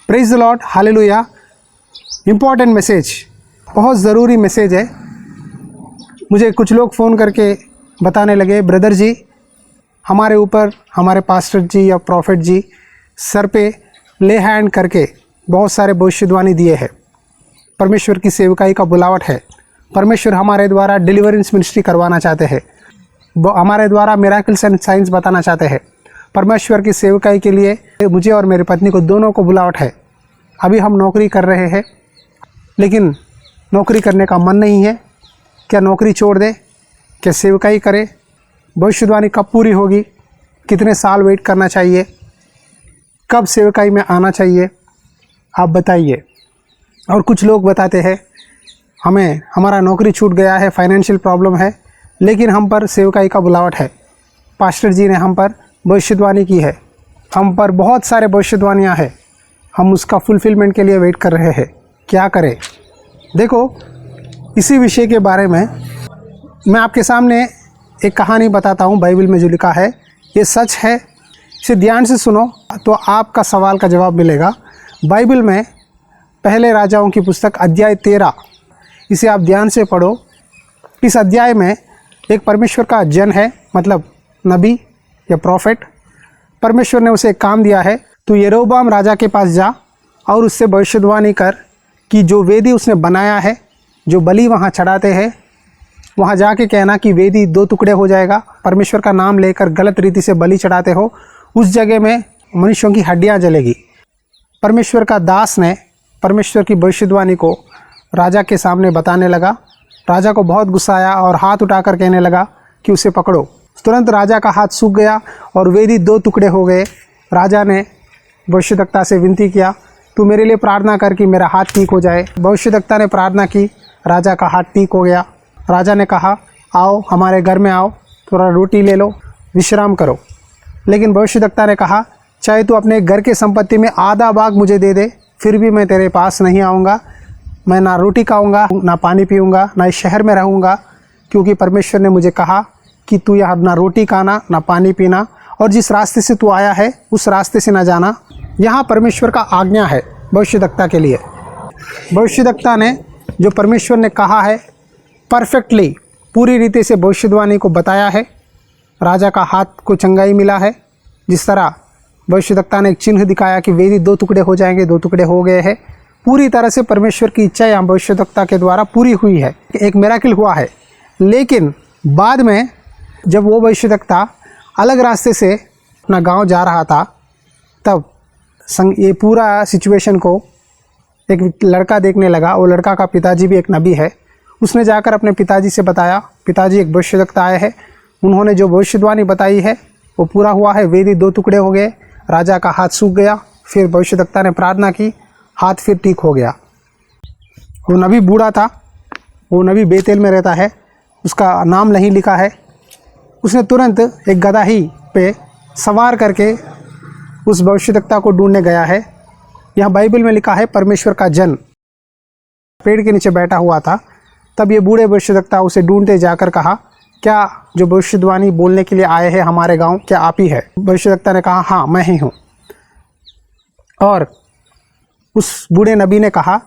Praise the Lord, hallelujah. Important message, बहुत ज़रूरी message है। मुझे कुछ लोग फ़ोन करके बताने लगे, ब्रदर जी हमारे ऊपर हमारे पास्टर जी या प्रॉफिट जी सर पे ले हैंड करके बहुत सारे भविष्यवाणी दिए हैं। परमेश्वर की सेवकाई का बुलावट है। परमेश्वर हमारे द्वारा डिलीवरेंस मिनिस्ट्री करवाना चाहते हैं, हमारे द्वारा मिराकल्स एंड साइंस बताना चाहते हैं। परमेश्वर की सेवकाई के लिए मुझे और मेरी पत्नी को दोनों को बुलावट है। अभी हम नौकरी कर रहे हैं, लेकिन नौकरी करने का मन नहीं है। क्या नौकरी छोड़ दे, क्या सेवकाई करे? भविष्यवाणी कब पूरी होगी? कितने साल वेट करना चाहिए? कब सेवकाई में आना चाहिए? आप बताइए। और कुछ लोग बताते हैं हमें हमारा नौकरी छूट गया है, फाइनेंशियल प्रॉब्लम है, लेकिन हम पर सेवकाई का बुलावट है। पास्टर जी ने हम पर भविष्यवाणी की है, हम पर बहुत सारे भविष्यवाणियाँ हैं, हम उसका फुलफिलमेंट के लिए वेट कर रहे हैं। क्या करें? देखो, इसी विषय के बारे में मैं आपके सामने एक कहानी बताता हूँ। बाइबल में जो लिखा है ये सच है, इसे ध्यान से सुनो तो आपका सवाल का जवाब मिलेगा। बाइबल में पहले राजाओं की पुस्तक अध्याय 13, इसे आप ध्यान से पढ़ो। इस अध्याय में एक परमेश्वर का जन है, मतलब नबी या प्रॉफिट। परमेश्वर ने उसे एक काम दिया है, तू यरोबाम राजा के पास जा और उससे भविष्यवाणी कर कि जो वेदी उसने बनाया है, जो बलि वहाँ चढ़ाते हैं, वहाँ जाके कहना कि वेदी 2 टुकड़े हो जाएगा। परमेश्वर का नाम लेकर गलत रीति से बलि चढ़ाते हो, उस जगह में मनुष्यों की हड्डियाँ जलेगी। परमेश्वर का दास ने परमेश्वर की भविष्यवाणी को राजा के सामने बताने लगा। राजा को बहुत गुस्सा आया और हाथ उठाकर कहने लगा कि उसे पकड़ो। तुरंत राजा का हाथ सूख गया और वेदी 2 टुकड़े हो गए। राजा ने भविष्यद्वक्ता से विनती किया, तू मेरे लिए प्रार्थना कर कि मेरा हाथ ठीक हो जाए। भविष्यद्वक्ता ने प्रार्थना की, राजा का हाथ ठीक हो गया। राजा ने कहा, आओ हमारे घर में आओ, थोड़ा रोटी ले लो, विश्राम करो। लेकिन भविष्यद्वक्ता ने कहा, चाहे तू अपने घर के संपत्ति में आधा भाग मुझे दे दे, फिर भी मैं तेरे पास नहीं आऊँगा। मैं ना रोटी खाऊंगा, ना पानी पीऊँगा, ना इस शहर में रहूँगा, क्योंकि परमेश्वर ने मुझे कहा कि तू यहाँ ना रोटी खाना ना पानी पीना, और जिस रास्ते से तू आया है उस रास्ते से ना जाना। यहाँ परमेश्वर का आज्ञा है भविष्यद्वक्ता के लिए। भविष्यद्वक्ता ने जो परमेश्वर ने कहा है परफेक्टली पूरी रीति से भविष्यवाणी को बताया है। राजा का हाथ को चंगाई मिला है। जिस तरह भविष्यद्वक्ता ने एक चिन्ह दिखाया कि वेदी 2 टुकड़े हो जाएंगे, 2 टुकड़े हो गए हैं। पूरी तरह से परमेश्वर की इच्छा यहाँ भविष्यद्वक्ता के द्वारा पूरी हुई है, एक मिराकिल हुआ है। लेकिन बाद में जब वो भविष्यद्वक्ता अलग रास्ते से अपना गांव जा रहा था, तब ये पूरा सिचुएशन को एक लड़का देखने लगा। वो लड़का का पिताजी भी एक नबी है। उसने जाकर अपने पिताजी से बताया, पिताजी एक भविष्यद्वक्ता आए हैं, उन्होंने जो भविष्यवाणी बताई है वो पूरा हुआ है, वेदी 2 टुकड़े हो गए, राजा का हाथ सूख गया। फिर भविष्यद्वक्ता ने प्रार्थना की, हाथ फिर ठीक हो गया। वो नबी बूढ़ा था, वो नबी बेतेल में रहता है, उसका नाम नहीं लिखा है। उसने तुरंत एक गधा ही पे सवार करके उस भविष्यद्वक्ता को ढूंढने गया है। यह बाइबल में लिखा है परमेश्वर का जन पेड़ के नीचे बैठा हुआ था। तब ये बूढ़े भविष्यद्वक्ता उसे ढूंढते जाकर कहा, क्या जो भविष्यवाणी बोलने के लिए आए हैं हमारे गांव, क्या आप ही है? भविष्यद्वक्ता ने कहा, हाँ मैं ही हूँ। और उस बूढ़े नबी ने कहा,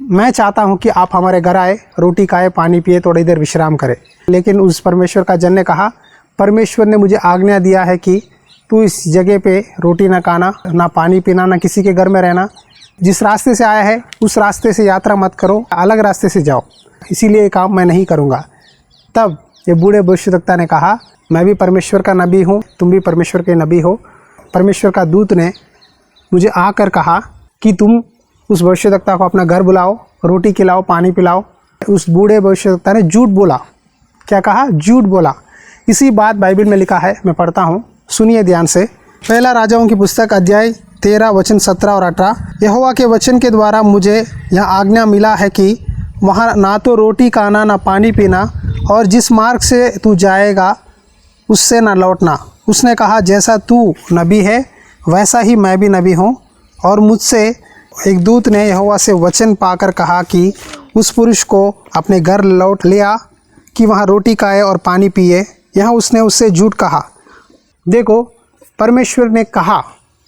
मैं चाहता हूँ कि आप हमारे घर आए, रोटी खाए, पानी पिए, थोड़ी देर विश्राम करें। लेकिन उस परमेश्वर का जन ने कहा, परमेश्वर ने मुझे आज्ञा दिया है कि तू इस जगह पे रोटी ना खाना, ना पानी पीना, ना किसी के घर में रहना। जिस रास्ते से आया है उस रास्ते से यात्रा मत करो, अलग रास्ते से जाओ, इसीलिए ये काम मैं नहीं करूँगा। तब ये बूढ़े भविष्यद्वक्ता ने कहा, मैं भी परमेश्वर का नबी हूँ, तुम भी परमेश्वर के नबी हो। परमेश्वर का दूत ने मुझे आकर कहा कि तुम उस भविष्यद्वक्ता को अपना घर बुलाओ, रोटी खिलाओ, पानी पिलाओ। उस बूढ़े भविष्यद्वक्ता ने झूठ बोला। क्या कहा? झूठ बोला। इसी बात बाइबल में लिखा है, मैं पढ़ता हूँ, सुनिए ध्यान से। पहला राजाओं की पुस्तक अध्याय 13 वचन 17 और 18। यहोवा के वचन के द्वारा मुझे यह आज्ञा मिला है कि वहाँ ना तो रोटी खाना ना पानी पीना, और जिस मार्ग से तू जाएगा उससे ना लौटना। उसने कहा, जैसा तू नबी है वैसा ही मैं भी नबी हूँ। और मुझसे एक दूत ने यहोवा से वचन पाकर कहा कि उस पुरुष को अपने घर लौट लिया कि वहाँ रोटी खाए और पानी पिए। यहाँ उसने उससे झूठ कहा। देखो, परमेश्वर ने कहा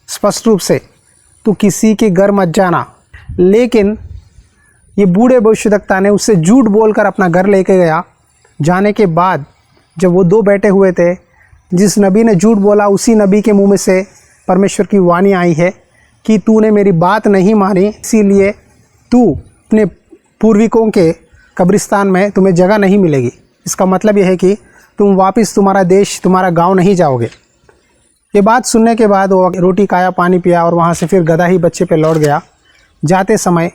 स्पष्ट रूप से तू किसी के घर मत जाना। लेकिन ये बूढ़े भविष्यद्वक्ता ने उससे झूठ बोलकर अपना घर लेके गया। जाने के बाद जब वो दो बैठे हुए थे, जिस नबी ने झूठ बोला उसी नबी के मुंह में से परमेश्वर की वाणी आई है कि तूने मेरी बात नहीं मानी, इसीलिए तू अपने पूर्विकों के कब्रिस्तान में तुम्हें जगह नहीं मिलेगी। इसका मतलब यह है कि तुम वापस तुम्हारा देश, तुम्हारा गांव नहीं जाओगे। ये बात सुनने के बाद वो रोटी खाया, पानी पिया और वहाँ से फिर गधा ही बच्चे पे लौट गया। जाते समय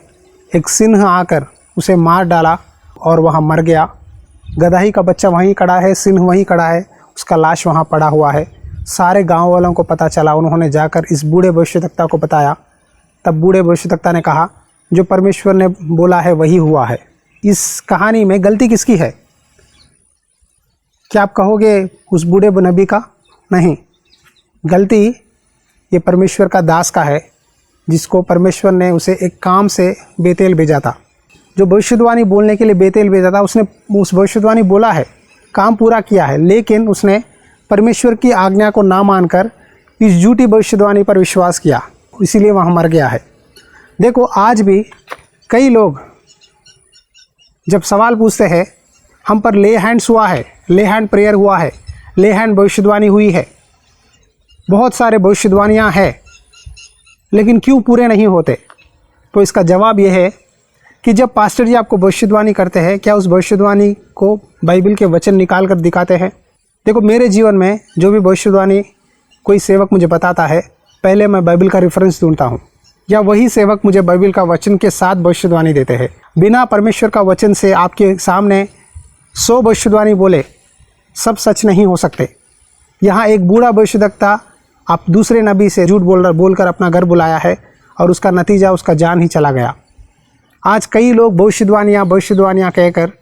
एक सिंह आकर उसे मार डाला और वहाँ मर गया। गधाही का बच्चा वहीं खड़ा है, सिंह वहीं खड़ा है, उसका लाश वहाँ पड़ा हुआ है। सारे गांव वालों को पता चला। उन्होंने जाकर इस बूढ़े भविष्यद्वक्ता को बताया। तब बूढ़े भविष्यद्वक्ता ने कहा, जो परमेश्वर ने बोला है वही हुआ है। इस कहानी में गलती किसकी है? क्या आप कहोगे उस बूढ़े नबी का? नहीं, गलती ये परमेश्वर का दास का है, जिसको परमेश्वर ने उसे एक काम से बेतेल भेजा था। जो भविष्यवाणी बोलने के लिए बेतेल भेजा था, उसने उस भविष्यवाणी बोला है, काम पूरा किया है, लेकिन उसने परमेश्वर की आज्ञा को ना मानकर इस झूठी भविष्यवाणी पर विश्वास किया, इसीलिए वहाँ मर गया है। देखो, आज भी कई लोग जब सवाल पूछते हैं, हम पर ले हैंड्स हुआ है, ले हैंड प्रेयर हुआ है, ले हैंड भविष्यवाणी हुई है, बहुत सारे भविष्यवाणियाँ हैं, लेकिन क्यों पूरे नहीं होते? तो इसका जवाब यह है कि जब पास्टर जी आपको भविष्यवाणी करते हैं, क्या उस भविष्यवाणी को बाइबल के वचन निकाल कर दिखाते हैं? देखो, मेरे जीवन में जो भी भविष्यवाणी कोई सेवक मुझे बताता है, पहले मैं बाइबल का रेफरेंस ढूंढता हूँ, या वही सेवक मुझे बाइबल का वचन के साथ भविष्यवाणी देते हैं। बिना परमेश्वर का वचन से आपके सामने 100 भविष्यवाणी बोले, सब सच नहीं हो सकते। यहाँ एक बूढ़ा भविष्यद्वक्ता आप दूसरे नबी से झूठ बोलकर अपना घर बुलाया है और उसका नतीजा उसका जान ही चला गया। आज कई लोग भविष्यवाणियाँ कहकर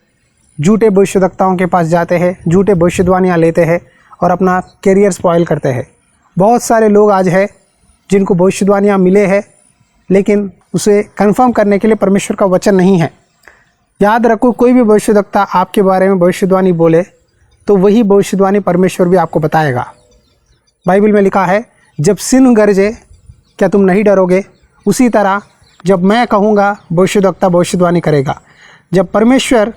झूठे भविष्यद्वक्ताओं के पास जाते हैं, झूठे भविष्यवाणियाँ लेते हैं और अपना कैरियर स्पॉइल करते हैं। बहुत सारे लोग आज हैं जिनको भविष्यवाणियाँ मिले हैं, लेकिन उसे कंफर्म करने के लिए परमेश्वर का वचन नहीं है। याद रखो, कोई भी भविष्यद्वक्ता आपके बारे में भविष्यवाणी बोले तो वही भविष्यवाणी परमेश्वर भी आपको बताएगा। बाइबल में लिखा है, जब सिंह गरजे क्या तुम नहीं डरोगे? उसी तरह जब मैं कहूँगा भविष्यद्वक्ता भविष्यवाणी करेगा। जब परमेश्वर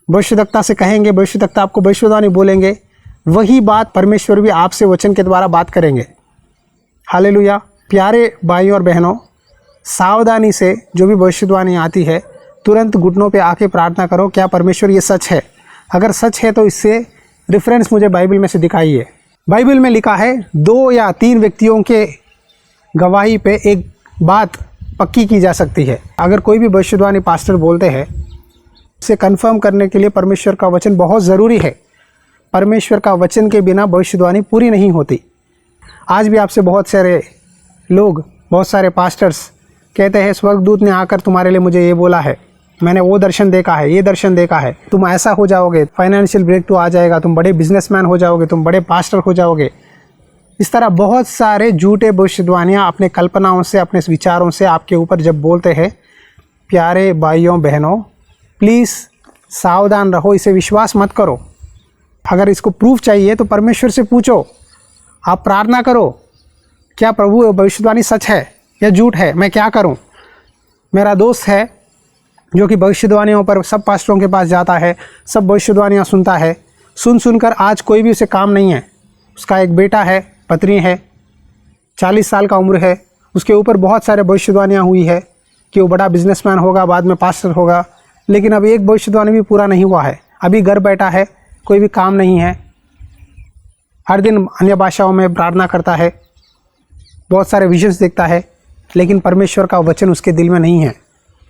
भविष्यद्वक्ता से कहेंगे, भविष्यद्वक्ता आपको भविष्यवाणी बोलेंगे, वही बात परमेश्वर भी आपसे वचन के द्वारा बात करेंगे। हालेलुया। प्यारे भाइयों और बहनों, सावधानी से जो भी भविष्यवाणी आती है, तुरंत घुटनों पे आके प्रार्थना करो, क्या परमेश्वर ये सच है? अगर सच है तो इससे रेफरेंस मुझे बाइबल में से दिखाइए। बाइबल में लिखा है, 2 या 3 व्यक्तियों के गवाही पे एक बात पक्की की जा सकती है। अगर कोई भी भविष्यवाणी पास्टर बोलते हैं, उसे कंफर्म करने के लिए परमेश्वर का वचन बहुत ज़रूरी है। परमेश्वर का वचन के बिना भविष्यवाणी पूरी नहीं होती। आज भी आपसे बहुत सारे लोग, बहुत सारे पास्टर्स कहते हैं, स्वर्गदूत ने आकर तुम्हारे लिए मुझे ये बोला है, मैंने वो दर्शन देखा है, ये दर्शन देखा है, तुम ऐसा हो जाओगे, फाइनेंशियल ब्रेक तो आ जाएगा, तुम बड़े बिजनेसमैन हो जाओगे, तुम बड़े पास्टर हो जाओगे। इस तरह बहुत सारे झूठे भविष्यवाणियाँ अपने कल्पनाओं से, अपने विचारों से आपके ऊपर जब बोलते हैं, प्यारे भाइयों बहनों, प्लीज़ सावधान रहो, इसे विश्वास मत करो। अगर इसको प्रूफ चाहिए तो परमेश्वर से पूछो, आप प्रार्थना करो, क्या प्रभु भविष्यवाणी सच है या झूठ है, मैं क्या करूं? मेरा दोस्त है जो कि भविष्यवाणियों पर सब पास्टरों के पास जाता है, सब भविष्यवाणियाँ सुनता है, सुनकर आज कोई भी उसे काम नहीं है। उसका एक बेटा है, पत्नी है, 40 साल का उम्र है, उसके ऊपर बहुत सारे भविष्यवाणियाँ हुई है कि वो बड़ा बिजनेसमैन होगा, बाद में पास्टर होगा, लेकिन अभी एक भविष्यवाणी भी पूरा नहीं हुआ है। अभी घर बैठा है, कोई भी काम नहीं है, हर दिन अन्य भाषाओं में प्रार्थना करता है, बहुत सारे विजन्स देखता है, लेकिन परमेश्वर का वचन उसके दिल में नहीं है।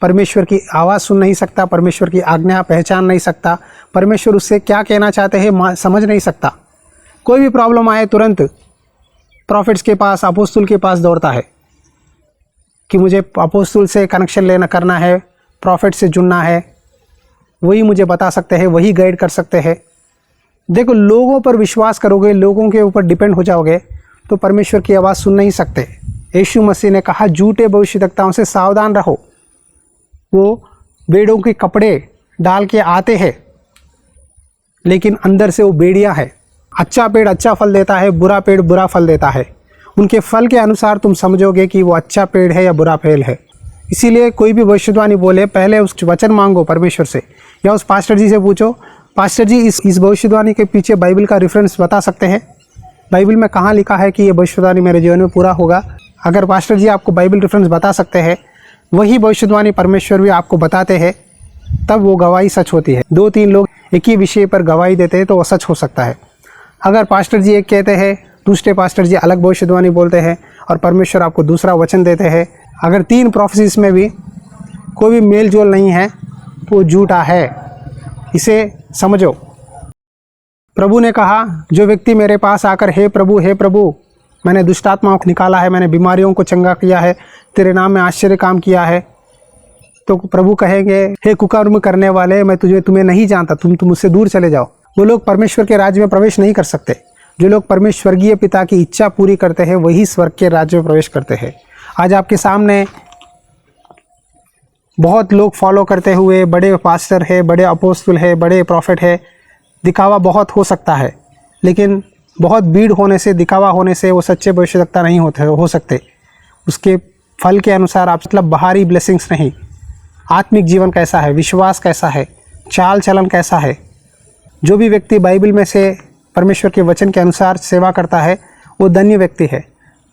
परमेश्वर की आवाज़ सुन नहीं सकता, परमेश्वर की आज्ञा पहचान नहीं सकता, परमेश्वर उससे क्या कहना चाहते हैं समझ नहीं सकता। कोई भी प्रॉब्लम आए तुरंत प्रॉफिट्स के पास, अपोस्तल के पास दौड़ता है कि मुझे अपोस्तल से कनेक्शन लेना करना है, प्रॉफिट से जुड़ना है, वही मुझे बता सकते हैं, वही गाइड कर सकते हैं। देखो, लोगों पर विश्वास करोगे, लोगों के ऊपर डिपेंड हो जाओगे तो परमेश्वर की आवाज़ सुन नहीं सकते। यीशु मसीह ने कहा, झूठे भविष्यद्वक्ताओं से सावधान रहो, वो भेड़ों के कपड़े डाल के आते हैं, लेकिन अंदर से वो भेड़िया है। अच्छा पेड़ अच्छा फल देता है, बुरा पेड़ बुरा फल देता है। उनके फल के अनुसार तुम समझोगे कि वो अच्छा पेड़ है या बुरा पेड़ है। इसीलिए कोई भी भविष्यवाणी बोले पहले उस वचन मांगो परमेश्वर से, या उस पास्टर जी से पूछो, पास्टर जी इस भविष्यवाणी के पीछे बाइबल का रेफरेंस बता सकते हैं, बाइबल में कहाँ लिखा है कि ये भविष्यवाणी मेरे जीवन में पूरा होगा। अगर पास्टर जी आपको बाइबल रेफरेंस बता सकते हैं, वही भविष्यवाणी परमेश्वर भी आपको बताते हैं, तब वो गवाही सच होती है। 2-3 लोग एक ही विषय पर गवाही देते हैं तो वो सच हो सकता है। अगर पास्टर जी एक कहते हैं, दूसरे पास्टर जी अलग भविष्यवाणी बोलते हैं और परमेश्वर आपको दूसरा वचन देते हैं, अगर 3 प्रोफेसीज में भी कोई भी मेल जोल नहीं है तो वो झूठा है, इसे समझो। प्रभु ने कहा, जो व्यक्ति मेरे पास आकर हे प्रभु मैंने दुष्ट आत्माओं को निकाला है, मैंने बीमारियों को चंगा किया है, तेरे नाम में आश्चर्य काम किया है, तो प्रभु कहेंगे, हे कुकर्म करने वाले, मैं तुम्हें नहीं जानता, तुम मुझसे दूर चले जाओ। वो लोग परमेश्वर के राज्य में प्रवेश नहीं कर सकते। जो लोग परमेश्वरीय पिता की इच्छा पूरी करते हैं वही स्वर्ग के राज्य में प्रवेश करते हैं। आज आपके सामने बहुत लोग फॉलो करते हुए बड़े पास्टर है, बड़े अपोस्तल है, बड़े प्रॉफिट है, दिखावा बहुत हो सकता है, लेकिन बहुत भीड़ होने से, दिखावा होने से वो सच्चे भविष्यवक्ता नहीं हो सकते। उसके फल के अनुसार आप, मतलब बाहरी ब्लेसिंग्स नहीं, आत्मिक जीवन कैसा है, विश्वास कैसा है, चाल चलन कैसा है। जो भी व्यक्ति बाइबल में से परमेश्वर के वचन के अनुसार सेवा करता है वो धन्य व्यक्ति है,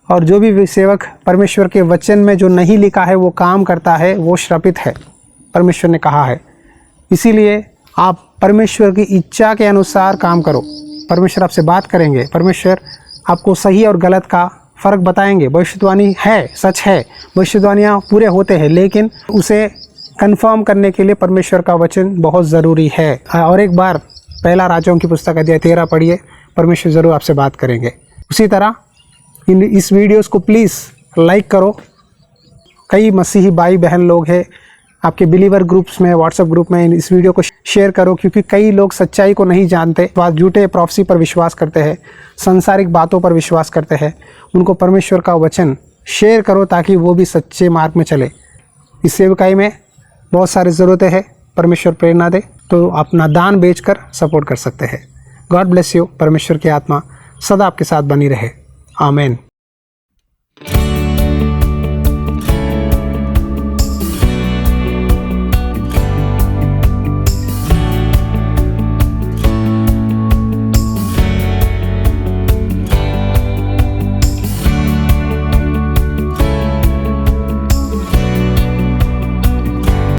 और जो भी सेवक परमेश्वर के वचन में जो नहीं लिखा है वो काम करता है वो श्रापित है, परमेश्वर ने कहा है। इसीलिए आप परमेश्वर की इच्छा के अनुसार काम करो। परमेश्वर आपसे बात करेंगे, परमेश्वर आपको सही और गलत का फ़र्क बताएंगे। भविष्यवाणी है, सच है, भविष्यवाणियाँ पूरे होते हैं, लेकिन उसे कंफर्म करने के लिए परमेश्वर का वचन बहुत ज़रूरी है। और एक बार पहला राजाओं की पुस्तक अध्याय 13 पढ़िए, परमेश्वर ज़रूर आपसे बात करेंगे। उसी तरह इस वीडियोस को प्लीज़ लाइक करो। कई मसीही भाई बहन लोग हैं आपके बिलीवर ग्रुप्स में, व्हाट्सएप ग्रुप में, इस वीडियो को शेयर करो, क्योंकि कई लोग सच्चाई को नहीं जानते, झूठे प्रोफेसी पर विश्वास करते हैं, सांसारिक बातों पर विश्वास करते हैं। उनको परमेश्वर का वचन शेयर करो ताकि वो भी सच्चे मार्ग में चले। इस सेवकाई में बहुत सारी ज़रूरतें हैं, परमेश्वर प्रेरणा दे, तो अपना दान बेचकर सपोर्ट कर सकते हैं। God bless you. परमेश्वर की आत्मा सदा आपके साथ बनी रहे। आमीन।